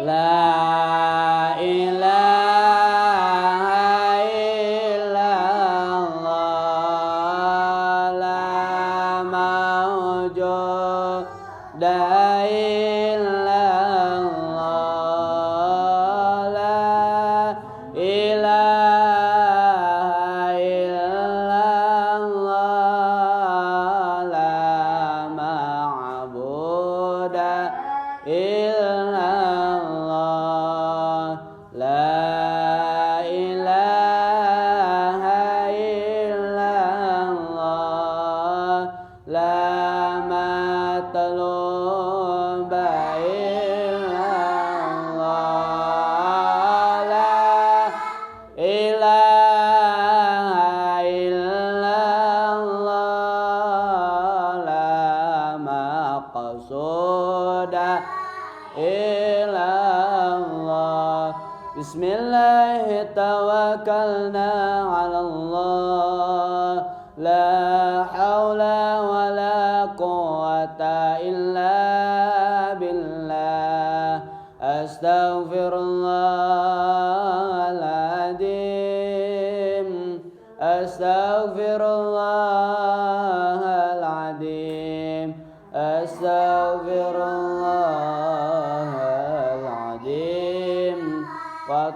La ilaha illallah, la mawjuda illallah, la ilaha illallah, la ma'buda illallah, la ilaha illallah, la matluba illallah, la ilaha illallah, la maqsuda illallah. Bismillah tawakkalna ala Allah, la hawla wa la quwwata illa billah. Astaghfirullahaladzim, astaghfirullahaladzim, astaghfirullahaladzim. Wa